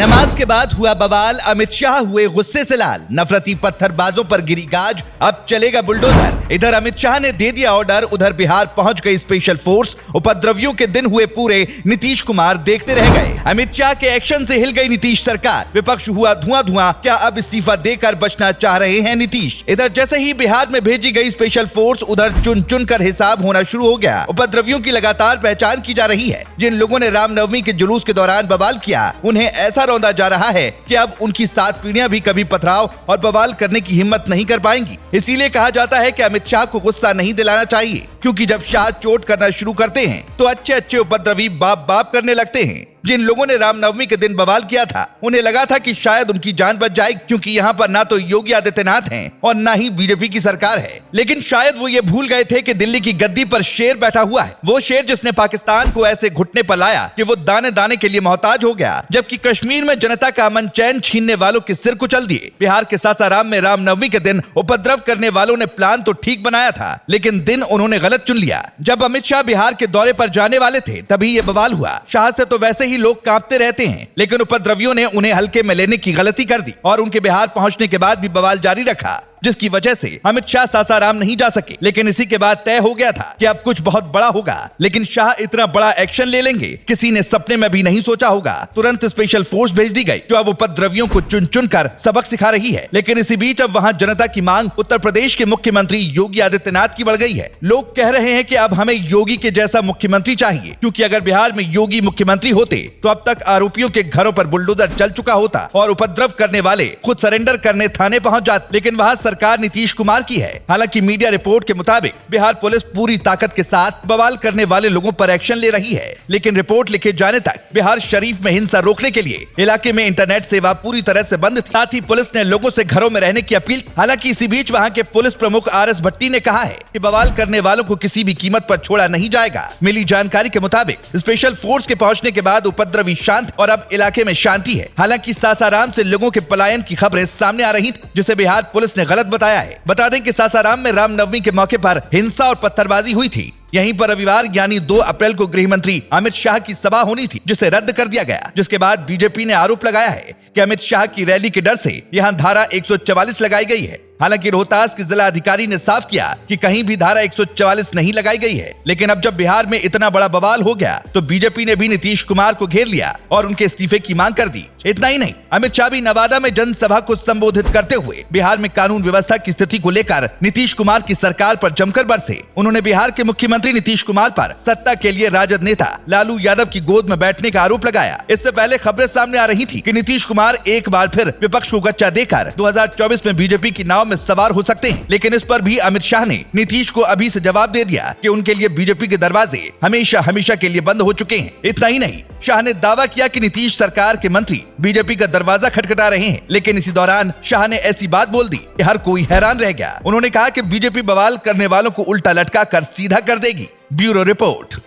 नमाज के बाद हुआ बवाल, अमित शाह हुए गुस्से से लाल, नफरती पत्थरबाजों पर गिरी गाज, अब चलेगा बुलडोजर। इधर अमित शाह ने दे दिया ऑर्डर, उधर बिहार पहुंच गई स्पेशल फोर्स। उपद्रवियों के दिन हुए पूरे, नीतीश कुमार देखते रह गए। अमित शाह के एक्शन से हिल गई नीतीश सरकार, विपक्ष हुआ धुआं धुआं। क्या अब इस्तीफा देकर बचना चाह रहे हैं नीतीश? इधर जैसे ही बिहार में भेजी गई स्पेशल फोर्स, उधर चुन चुन कर हिसाब होना शुरू हो गया। उपद्रवियों की लगातार पहचान की जा रही है। जिन लोगों ने रामनवमी के जुलूस के दौरान बवाल किया, उन्हें ऐसा रौंदा जा रहा है कि अब उनकी 7 पीढ़ियां भी कभी पथराव और बवाल करने की हिम्मत नहीं कर पाएंगी। इसीलिए कहा जाता है कि अमित शाह को गुस्सा नहीं दिलाना चाहिए, क्योंकि जब शाह चोट करना शुरू करते हैं तो अच्छे अच्छे उपद्रवी बाप बाप करने लगते हैं। जिन लोगों ने रामनवमी के दिन बवाल किया था, उन्हें लगा था कि शायद उनकी जान बच जाएगी, क्योंकि यहाँ पर ना तो योगी आदित्यनाथ हैं और ना ही बीजेपी की सरकार है। लेकिन शायद वो ये भूल गए थे कि दिल्ली की गद्दी पर शेर बैठा हुआ है, वो शेर जिसने पाकिस्तान को ऐसे घुटने पर लाया कि वो दाने दाने के लिए मोहताज हो गया, जबकि कश्मीर में जनता का अमन चैन छीनने वालों के सिर कुचल दिए। बिहार के सासाराम में रामनवमी के दिन उपद्रव करने वालों ने प्लान तो ठीक बनाया था, लेकिन दिन उन्होंने गलत चुन लिया। जब अमित शाह बिहार के दौरे पर जाने वाले थे, तभी ये बवाल हुआ। शाह से तो वैसे ही लोग कांपते रहते हैं, लेकिन उपद्रवियों ने उन्हें हल्के में लेने की गलती कर दी और उनके बिहार पहुंचने के बाद भी बवाल जारी रखा, जिसकी वजह से अमित शाह सासाराम नहीं जा सके। लेकिन इसी के बाद तय हो गया था कि अब कुछ बहुत बड़ा होगा, लेकिन शाह इतना बड़ा एक्शन ले लेंगे, किसी ने सपने में भी नहीं सोचा होगा। तुरंत स्पेशल फोर्स भेज दी गई, जो अब उपद्रवियों को चुन चुन कर सबक सिखा रही है। लेकिन इसी बीच अब वहां जनता की मांग उत्तर प्रदेश के मुख्यमंत्री योगी आदित्यनाथ की बढ़ गई है। लोग कह रहे हैं कि अब हमें योगी के जैसा मुख्यमंत्री चाहिए, क्योंकि अगर बिहार में योगी मुख्यमंत्री होते तो अब तक आरोपियों के घरों पर बुलडोजर चल चुका होता और उपद्रव करने वाले खुद सरेंडर करने थाने पहुंच जाते। लेकिन वहां सरकार नीतीश कुमार की है। हालांकि मीडिया रिपोर्ट के मुताबिक बिहार पुलिस पूरी ताकत के साथ बवाल करने वाले लोगों पर एक्शन ले रही है, लेकिन रिपोर्ट लिखे जाने तक बिहार शरीफ में हिंसा रोकने के लिए इलाके में इंटरनेट सेवा पूरी तरह से बंद थी। साथ ही पुलिस ने लोगों से घरों में रहने की अपील। हालांकि इसी बीच वहां के पुलिस प्रमुख RS भट्टी ने कहा है कि बवाल करने वालों को किसी भी कीमत पर छोड़ा नहीं जाएगा। मिली जानकारी के मुताबिक स्पेशल फोर्स के पहुंचने के बाद उपद्रवी शांत और अब इलाके में शांति है। हालांकि सासाराम से लोगों के पलायन की खबरें सामने आ रही थी, जिसे बिहार पुलिस ने गलत बताया है। बता दें कि सासाराम में रामनवमी के मौके पर हिंसा और पत्थरबाजी हुई थी। यहीं पर रविवार यानी 2 अप्रैल को गृह मंत्री अमित शाह की सभा होनी थी, जिसे रद्द कर दिया गया, जिसके बाद बीजेपी ने आरोप लगाया है कि अमित शाह की रैली के डर से यहां धारा 144 लगाई गई है। हालांकि रोहतास के जिला अधिकारी ने साफ किया कि कहीं भी धारा 144 नहीं लगाई गई है। लेकिन अब जब बिहार में इतना बड़ा बवाल हो गया, तो बीजेपी ने भी नीतीश कुमार को घेर लिया और उनके इस्तीफे की मांग कर दी। इतना ही नहीं, अमित शाह भी नवादा में जनसभा को संबोधित करते हुए बिहार में कानून व्यवस्था की स्थिति को लेकर नीतीश कुमार की सरकार पर जमकर बरसे। उन्होंने बिहार के मुख्यमंत्री नीतीश कुमार पर सत्ता के लिए राजद नेता लालू यादव की गोद में बैठने का आरोप लगाया। इससे पहले खबरें सामने आ रही थी कि नीतीश कुमार एक बार फिर विपक्ष को गच्चा देकर 2024 में बीजेपी की नाव में सवार हो सकते हैं। लेकिन इस पर भी अमित शाह ने नीतीश को अभी से जवाब दे दिया कि उनके लिए बीजेपी के दरवाजे हमेशा हमेशा के लिए बंद हो चुके हैं। इतना ही नहीं, शाह ने दावा किया कि नीतीश सरकार के मंत्री बीजेपी का दरवाजा खटखटा रहे हैं। लेकिन इसी दौरान शाह ने ऐसी बात बोल दी कि हर कोई हैरान रह गया। उन्होंने कहा कि बीजेपी बवाल करने वालों को उल्टा लटका कर सीधा कर देगी। Bureau report.